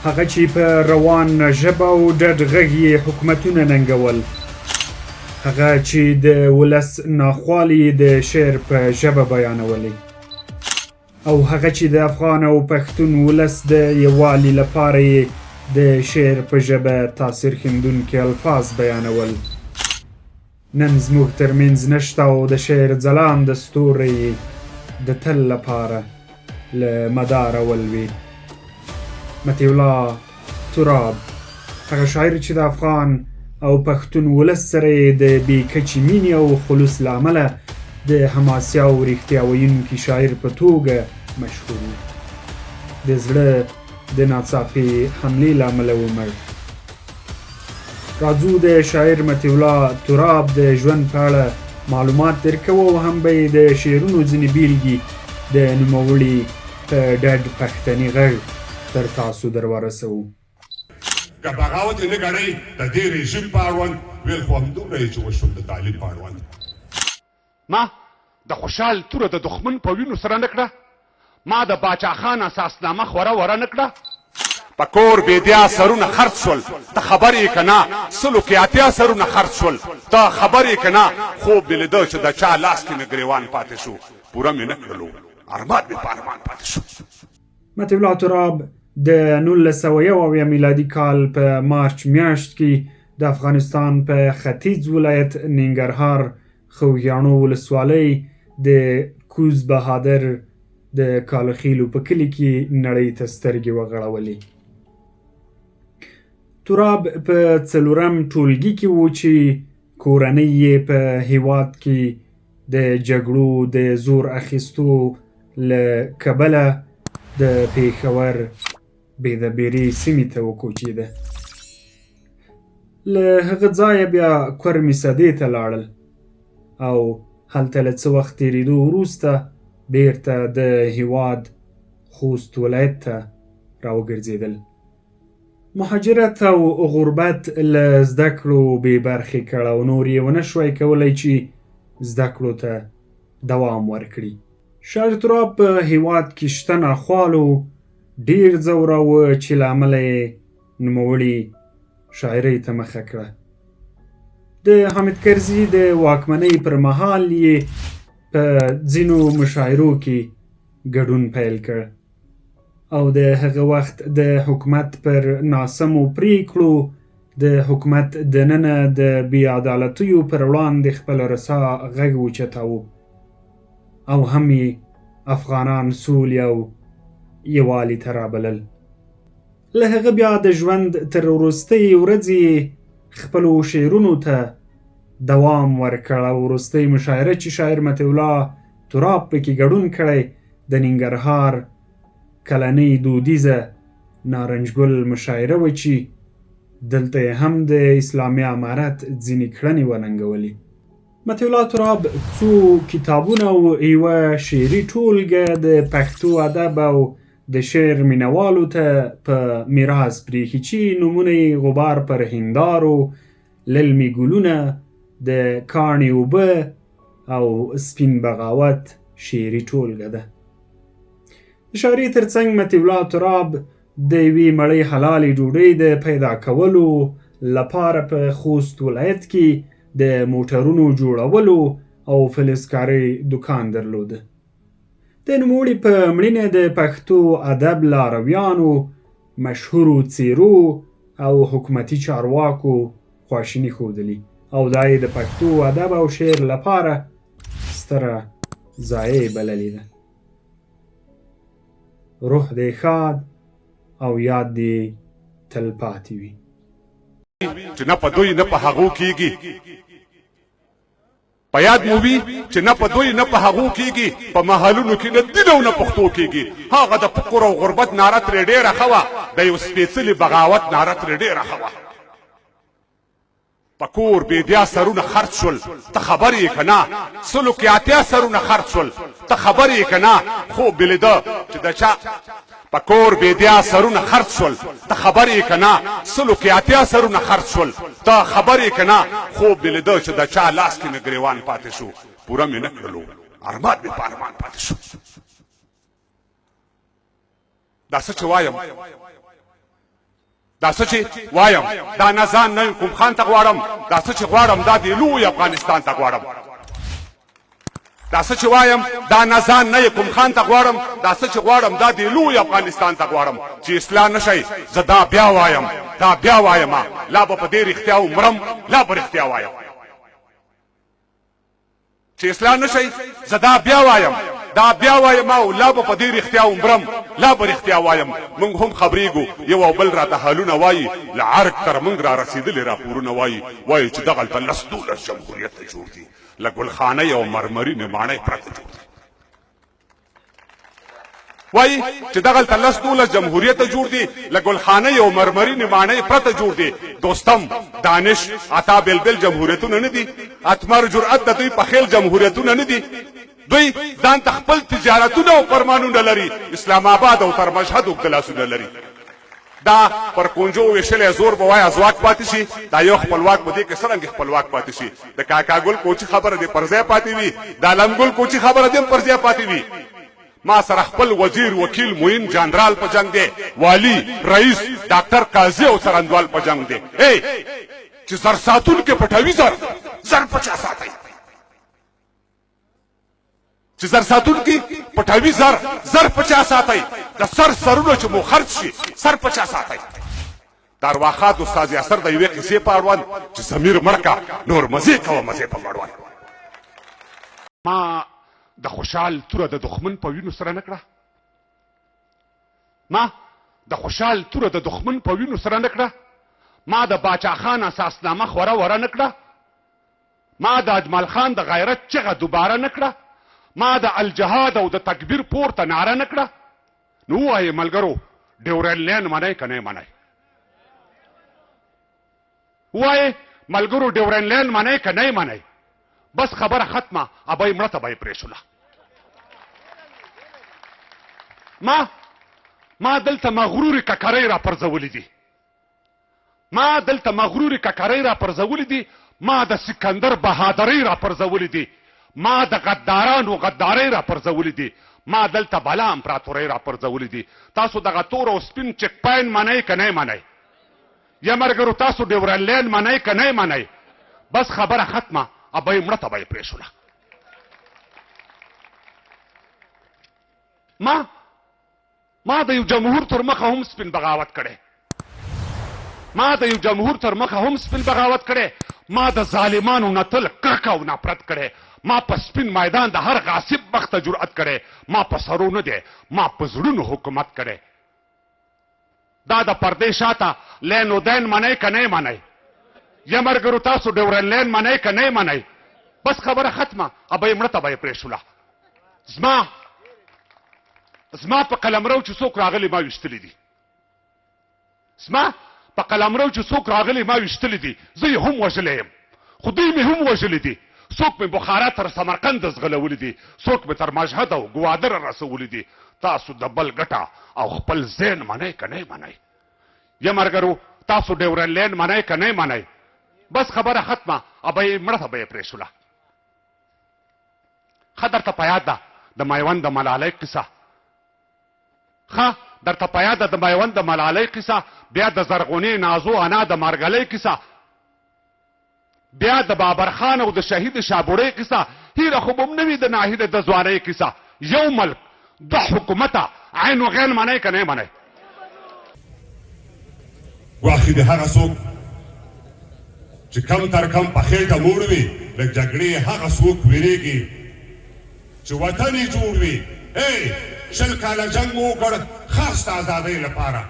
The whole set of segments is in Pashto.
هغه چې په روان ژبه او ډډ غږ یې حکومتونه ننګول، هغه چې د ولس ناخوالې د شعر په ژبه بیانولې، او هغه چې د افغان او پښتون ولس د یووالي لپاره یې د شعر په ژبه تاثیر ښندونکي الفاظ بیانول. نن زموږ ترمنځ نشته او د شعر ځلانده ستوری د تل لپاره له مداره ولوي. مطیع الله تراب، هغه شاعر چې د افغان او پښتون ولس سره یې د بې کچې مینې او خلوص له امله د حماسي او رښتیا ویونکي شاعر په توګه مشهور و. د زړه د ناڅاپي حملې له امله ومړ. راځو د شاعر مطیع الله تراب د ژوند په اړه معلومات درکوو او هم به یې د شعرونو ځینې بیلګې د نوموړي په ډډ پښتني غږ تر تاسو در ورسوو. که بغاوت یې نه ګڼئ د دې رژیم په اړوند ویل خو همدومره یې چې وشول د تعلیم په اړوند. ما د خوشحال توره د دښمن په وینو سره نه کړه، ما د باچا خان اساسنامه خوره وره نه کړه. په کور بېدیا سرونه خرڅ شول، ته خبر یې که نه؟ سلو کې اتیا سرونه خرڅ شول، ته خبر یې که نه؟ خوب مې لیده چې د چا لاس کې مې ګریوان پاتې شو، پوره مې نه کړلو، ارمان مې په ارمان پاتې شو. مطیع الله تراب د 1901 میلادي کال په مارچ میاشت کې د افغانستان په ختیځ ولایت ننګرهار خوږیاڼو ولسوالۍ د کوز بهادر د کالخیلو په کلي کې نړۍ ته سترګې وغړولې. تراب په 4م ټولګي کې و چې کورنۍ یې په هیواد کې د جګړو د زور اخیستو له کبله د پېښور بېدبېرې سیمې ته وکوچېده. له هغه ځایه بیا کورمې سدې ته لاړل او هلته له څه وخت تېرېدو وروسته بیرته د هیواد خوست ولایت ته راوګرځېدل. مهاجرت او غربت له زده کړو بې برخې کړ او نور یې ونه شوی کولی چې زده کړو ته دوام ورکړي. شاعر تراب په هیواد کې شته ناخوالو ډېر ځوراوه چې له امله یې نوموړي شاعرۍ ته مخه کړه. د حامد کرزي د واکمنۍ پر مهال یې په ځینو مشاعرو کې ګډون پیل کړ او د هغه وخت د حکومت پر ناسمو پریکړو د حکومت دننه د بې عدالتیو پر وړاندې خپل رسا غږ اوچتاوه او هم یې افغانان سولې او یووالي ته رابلل. له هغه بیا د ژوند تر وروستۍ ورځې خپلو شعرونو ته دوام ورکړ او وروستۍ مشاعره چې شاعر مطیع الله تراب پکې ګډون کړی د ننګرهار کلنۍ دودیزه نارنجګل مشاعره وه چې دلته یې هم د اسلامي امارت ځینې کړنې وننګولې. مطیع الله تراب څو کتابونه او یوه شعري ټولګه د پښتو ادب او د شعر مینوالو ته په میراث پرېښي چې نومونه یې غبار پر هندارو، للمي ګلونه، د کاڼي اوبه او سپین بغاوت شعري ټولګه ده. د شاعرۍ ترڅنګ مطیع الله تراب د یوې مړۍ حلالې ډوډۍ د پیدا کولو لپاره په خوست ولایت کې د موټرونو جوړولو او فلزکارۍ دکان درلوده. د نوموړي په مړینه د پښتو ادب لارویانو، مشهورو څیرو او حکومتي چارواکو خواشیني ښودلي او دا یې د پښتو ادب او شعر لپاره ستره ضایعه بللې ده. روح دې ښاد او یاد دې تل پاتې وي. چې نه په دوی نه په هغو کېږي، په یاد مو وي چې نه په دوی نه په هغو کېږي، په محلونو کې نه دین او نه پښتو کېږي. هغه د فقر او غربت ناره ترې ډېره ښه وه، د یو سپېڅلي بغاوت ناره ترې ډېره ښه وه. په کور بېدیا سرونه خرڅ شول، ته خبر یې که نه؟ سلو کې اتیا سرونه خرڅ شول، ته خبر یې که نه؟ خوب مې لیده چې د چا په کور بېدیا سرونه خرڅ شول، ته خبر یې که نه؟ سلو کې اتیا سرونه خرڅ شول، ته خبر یې که نه؟ خوب مې لیده چې د چا لاس کې مې ګریوان پاتې شو، پوره مې نه کړلو، ارمان مې په ارمان پاتې شو. دا څه چې وایم دا څه چې وایم دا نه ځان نه کوم خان ته غواړم دا څه چې غواړم دا د لوی افغانستان ته غواړم دا څه چې وایم دا نه ځان نه کوم خان ته غواړم دا څه چې غواړم دا د لوی افغانستان ته غواړم چې اصلاح نشي زه دا بیا وایم لا به په دې رښتیا ومرم لا به رښتیا وایم چې اصلاح نشي زه دا بیا وایم او لا به په دې رښتیا ومرم لا به رښتیا وایم موږ هم خبرېږو یو او بل راته حالونه وایي له عرق تر موږ را رسېدلي راپورونه وایي چې دغلته 10 جمهوریت ته جوړ دي له ګلخانۍ او مرمرینې ماڼۍ پرته جوړ دي وایي چې دغلته 10 جمهوریت ته جوړ دي له ګلخانۍ او مرمرینې ماڼۍ پرته جوړ دي دوستم دانش عطا بلبل جمهوریتونه نه دي اتمر جرأت د دوی په خیل جمهوریتونه نه دي دوی ځان ته خپل تجارتونه او فرمانونه لري اسلام آباد او تر مشهد اوږده لاسونه لري دا پر کونجو ویشلی زور به وایه ځواک پاتې شي دا یو خپلواک به دې کې څرنګې خپلواک پاتې شي د کاکا ګل کوچي خبره دې پر ځای پاتې وي د علم ګل کوچي خبره دې پر ځای پاتې وي ما سره خپل وزیر وکیل معین جنرال په جنگ دی والی رئیس ډاکټر قاضي او څرنګوال په جنگ دی چې زر ساتونکي پټوي زر 50 ساتئ چې زر ساتونکي پټوي زر 50 ساتئ د سرونه چې مو خرڅ شي سر 50 ساتئ د ارواښاد استاد یاسر د یوې قصې په اړوند چې ضمیر مړ کا نور مزې کوه مزې په مړوند ما د خوشحال توره د دښمن په وینو سره نه کړه ما د باچا خان اساسنامه خوره نه کړه ما د اجمل خان د غیرت چغه دوباره نه کړه ما د الجهاد او د تکبیر پورته نعره نه کړه نو ووایې ملګرو ډیورنډ لاین منئ که نه منئ بس خبره ختمه ابۍ مړه ته به یې پرېښوله ما دلته مغرورې ککرۍ را پرځولې دي ما د سکندر بهادرۍ را پرځولې دي ما د غدارانو غدارۍ را پرځولې دي ما دلته بلا امپراتورۍ را پرځولې دي تاسو دغه تور او سپین چک پاین منئ که نه منئ یا ملګرو تاسو ډیورنډ لاین منئ که نه منئ بس خبره ختمه ابۍ مړه ته به یې پرېښوله ما د یو جمهور تر مخه هم سپین بغاوت کړی ما د ظالمانو نه تل کرکه او نفرت کړی ما په سپین میدان د هر غاصب مخ ته جرأت کړی ما په سرو نه دی ما په زړونو حکومت کړی دا د پردې شاته لین و دین منئ که نه منئ یا ملګرو تاسو ډیورنډ لاین منئ که نه منئ بس خبره ختمه ابۍ مړه ته به یې پرېښوله زما په قلمرو چې څوک راغلي ما ویشتلي دي زه یې هم وژلی یم خو دوی مې هم وژلي دي څوک مې بخارا تر سمرقند ځغلولي دي څوک مې تر مشهد او ګوادره رسولي دي تاسو د بل ګټه او خپل ذهن منئ که نه منئ یا ملګرو تاسو ډیورنډ لاین منئ که نه منئ بس خبره ختمه ابۍ مړه ته به یې پرېښوله ښه درته په یاد ده د میوند د ملالۍ قصه بیا د زرغونې نازو انا د مرګلۍ قصه بیا د بابر خان او د شهید شابوړۍ قصه هیره خو به م نه وي د ناهیده د ځوانۍ قصه یو ملک دو حکومته عین و غین منئ که نه منئ ګواښي د هغه څوک چې کم تر کم په خېټه موړ وي له جګړې هغه څوک ویرېږي چې وطن یې جوړ وي 20 کاله جنګ مو وکړ خاص د ازادۍ لپاره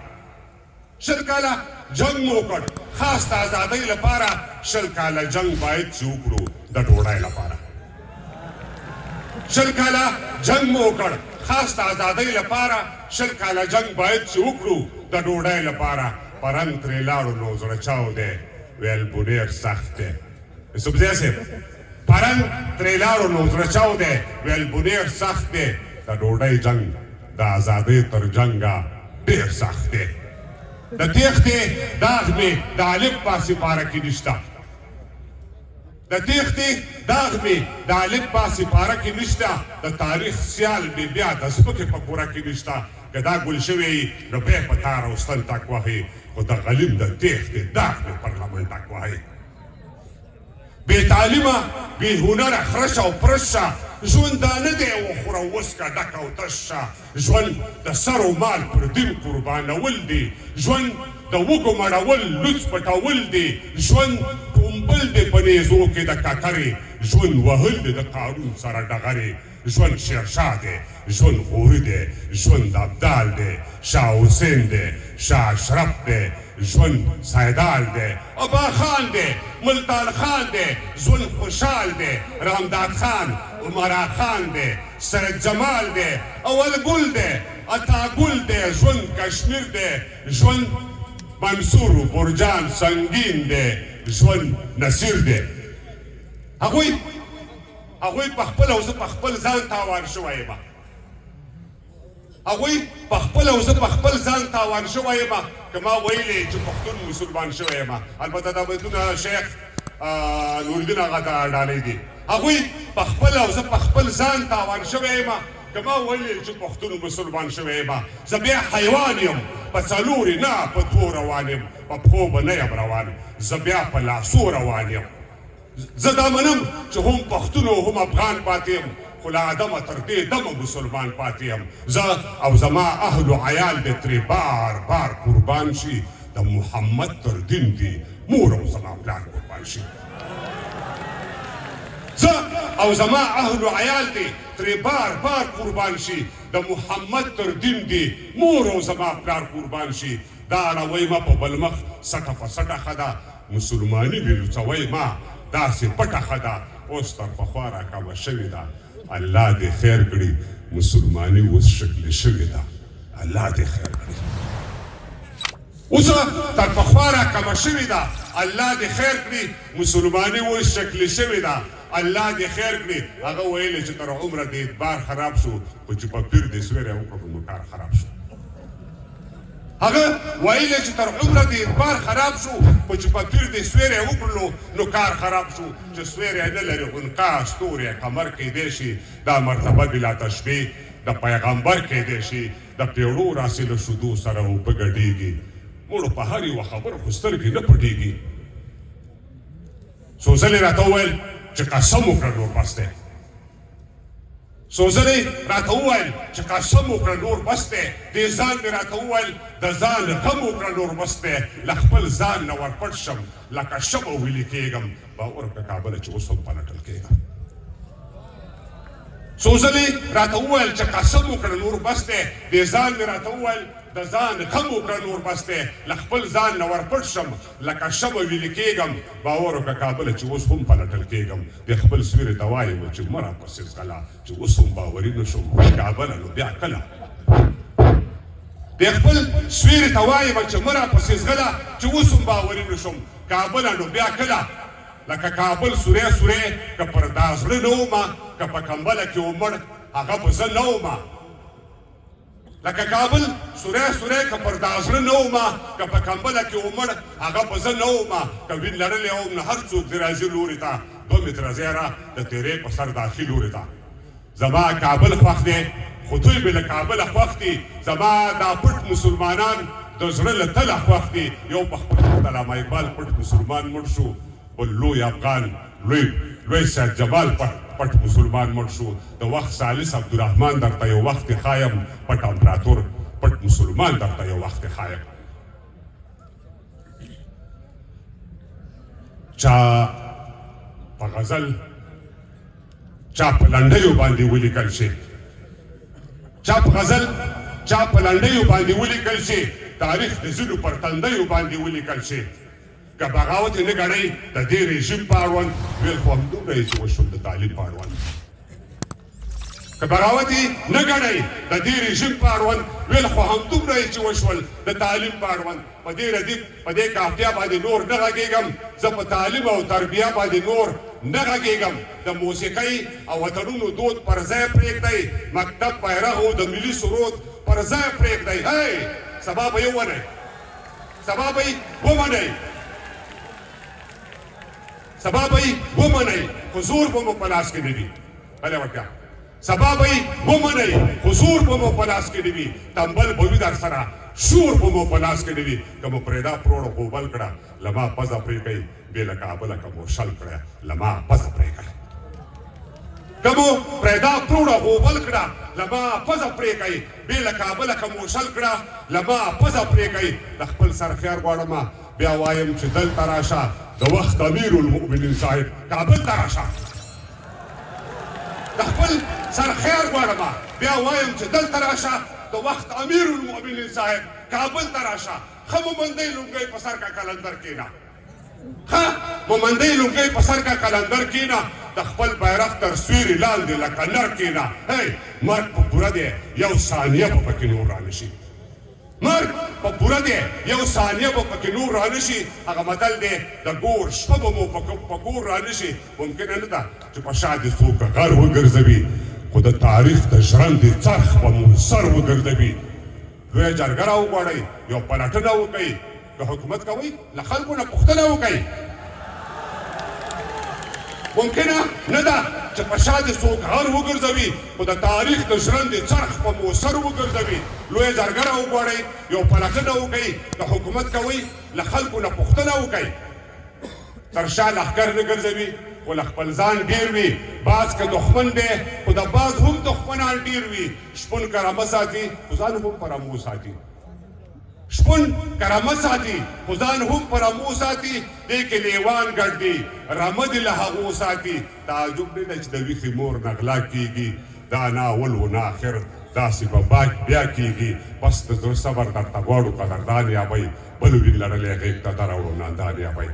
20 کاله جنګ مو وکړ خاص د ازادۍ لپاره 20 کاله جنګ باید چې وکړو د ډوډۍ لپاره 20 کاله جنګ مو وکړ خاص د ازادۍ لپاره 20 کاله جنګ باید چې وکړو د ډوډۍ لپاره پرنګ ترې لاړو نو زړه چاو دی ویل بونیر سخت دی یوسفزی صاحب پرنګ ترې لاړو نو زړه چاو دی ویل بونیر سخت دی د ډوډۍ جنګ د ازادۍ تر جنګه ډېر سخت دی د تېښتې داغ مې د الف په سپاره کې نشته د تاریخ سیال مې بیا د سپکې په کوره کې نشته که دا ګل شوی نو بیا په تار او ستن ټک وهي خو د غلیم د تېښتې داغ د پرلمان ټک وهي بې تعلیمه بې هنره خرش او پرشه ژوند دا نه دی وخوره وسکه ډک او تش شه ژوند د سر و مال پر دین قربانول دی ژوند د وږو مړول لوڅ پټول دی ژوند ټومبل دی په نیزو کې د ککرې ژوند وهل دی د قارون سره ډغرې ژوند شیرشاه دی ژوند غوري دی ژوند ابدال دی شاه حسین دی شاه اشرف دی ژوند سیدال دی ابا خان دی ملتان خان دی ژوند خوشحال دی رامداد خان عمرا خان دی سید جمال دی اول ګل دی عطا ګل دی ژوند کشمیر دی ژوند منصور برجان سنگین دی ژوند نصیر دی هغوی په خپل او زه په خپل ځان تاوان شوی یم هغوی په خپل او زه په خپل ځان تاوان شوی یم که ما ویلې چې پښتون مسلمان شوی یم البته دا بیتونه شیخ نورالدین هغه ته ډالۍ دي هغوی په خپل او زه په خپل ځان تاوان شوی یم که ما ویلې چې پښتون مسلمان شوی یم زه بیا حیوان یم په څلورې نه په دوو روان یم په پښو به نه یم روان زه بیا په لاسو روان یم زه دا منم چې هم پښتون او هم افغان پاتې یم خو له آدمه تر دې دمه مسلمان پاتې یم زه او زما اهل و عیال دې ترې بار بار قربان شي د محمد تر دین دي مور او زما پلار قربان شي زه او زما اهل و عیال دې ترې بار بار قربان شي د محمد تر دین دي مور او زما پلار قربان شي دا اړوی ما په بل مخ سټه په سټه ښه ده مسلماني مې لوڅوی ما داسې پټه ښه ده اوس تر پخوا راکمه شوې ده الله دې خیر کړي مسلماني اوس شکلې شوې ده الله دې خیر کړي اوس تر پخوا راکمه شوې ده الله دې خیر کړي مسلماني اوس شکلې شوې ده الله دې خیر کړي هغه ویلې چې تر عمره دې اعتبار خراب شو خو چې په پیر دې سویری وکړو نو کار خراب شو هغه ویلې چې تر عمره دې اعتبار خراب شو خو چې په پیر دې سویری وکړلو نو کار خراب شو چې سویری نه لري غنقا ستوری قمر کیدی شي دا مرتبه بلا تشبیه د پیغمبر کیدی شي د پیړو راسې له شیدو سره اوبه ګډېږي مړو په هر یوه خبره خو سترګې نه پټېږي څو ځلې راته وویل چې قسم وکړه نور بس دی څو ځلې راته وویل چې قسم وکړه نور بس دی دې ځان مې راته وویل د ځان غم وکړه نور بس دی له خپل ځان نه ورپټ شم لکه شمه ویلې کېږم باور وکړه کابله چې اوس هم پلټل کېږم څو ځلې راته وویل چې قسم وکړه نور بس دی دې ځان مې راته وویل د ځان غم وکړه نور بس دی له خپل ځان نه ورپټ شم لکه شمه ویلې کېږم باور وکړه کابله چې اوس هم پلټل کېږم د خپل سویرې ته وایم چې مه راپسې ځغله چې اوس هم باوري نه شم کابله نو بیا کله د خپل سویرې ته وایم چې مه راپسې ځغله چې اوس هم باوري نه شم کابله نو بیا کله لکه کابل سوری سوری که پر دا زړه نه ومه که په کمبله کې ومړ هغه به زه نه ومه لکه کابل سوری سوری که پر دا زړه نه ومه که په کمبله کې ومړ هغه به زه نه ومه که وین لرلی وم نو هر څوک دې راځي لورې ته 2 متره زیره د تیرې په سر داخل لورې ته زما کابل خوښ دی خو دوی به له کابله خوښ دي زما دا پټ مسلمانان د زړه له تله خوښ دي یو په خپل وخت علامه اقبال پټ مسلمان مړ شو بل لوی افغان لوی سید جمال پټ مسلمان مړ شو د وخت ثالث عبدالرحمن درته یو وخت خایم پټ امپراتور پټ مسلمان درته یو وخت خایم چا په غزل چا په لنډیو باندې ولیکل شي چا په غزل چا په لنډیو باندې ولیکل شي تاریخ د ځینو پر تندیو باندې ولیکل شي که بغاوت یې نه ګڼئ د دې رژیم په اړوند ویل خو همدومره یې چې وشول د تعلیم په اړوند که بغاوت یې نه ګڼئ د دې رژیم په اړوند ویل خو همدومره یې چې وشول د تعلیم په اړوند په دې ردیف په دې کافیه باندې نور نه غږېږم زه په تعلیم او تربیه باندې نور نه غږېږم د موسیقۍ او وطنونو دود پر ځای پرېږدئ مکتب بیرغ او د ملي سرود پر ځای پرېږدئ هی سبا به یې ومنئ سبا به یې ومنئ سبا به یې ومنئ خو زور به مو په لاس کې نه وي بلې وړتیا سبا به یې ومنئ حضور به مو په لاس کې نه وي تنبل به وي در سره شور به مو په لاس کې نه وي که مو پرېدا پروړه غوبل کړه له ما پزه پرې کوي بې له کابله که مو شل کړه له ما پزه پرې کوي که مو پرېدا پروړه غوبل کړه له ما پزه پرې کوي بې له کابله که مو شل کړه له ما پزه پرې کوي د خپل سر خیر غواړم بیا وایم چې دلته راشه د وخت امیر المؤمنین صاحب کابل ته راشه د خپل سر خیر غواړم بیا وایم چې دلته راشه د وخت امیر المؤمنین صاحب کابل ته راشه ښه مومندۍ لونګۍ په سر کا کلندر کېنه ښه مومندۍ لونګۍ په سر کا کلندر کېنه د خپل بیرغ تر سیوري لاندې لکه نر کېنه هی مرګ په پوره دی یو ثانیه به پکې نور رانه شي مرګ په پوره دی یو ثانیه به پکې نور رانه شي هغه متل دی د ګور شپه به مو په ګور رانه شي ممکنه نه ده چې په شا دې څوک غر وګرځوي خو د تاریخ د ژرندې څرخ به مو سر وګرځوي لویه جرګه راوغواړئ یو پلټنه وکئ که حکومت کوئ له خلکو نه پوښتنه وکئ ممکنه نه ده چې په شا دې څوک غر وګرځوي خو د تاریخ د ژرندې څرخ به مو سر وګرځوي لویه جرګه راوغواړئ یو پلټنه وکئ که حکومت کوئ له خلکو نه پوښتنه وکئ تر شا لښکر نه ګرځوي خو له خپل ځان ډېر وي باز که دښمن دی خو د باز هم دښمنان ډېر وي شپون کرامه ساتي خو ځان هم په رمو ساتي شپون کرامه ساتي خو ځان هم په رمو ساتي دې کې لیوان ګډ دي رمه دې له هغو ساتي تعجب نه ده چې د ویښې مور نه غلا کېږي دا نه اول و نه آخر داسې به بیا کېږي بس د زړه صبر درته غواړو قدردان یابئ بل وي لړلی غېږ ته دروړو ناندان یابئ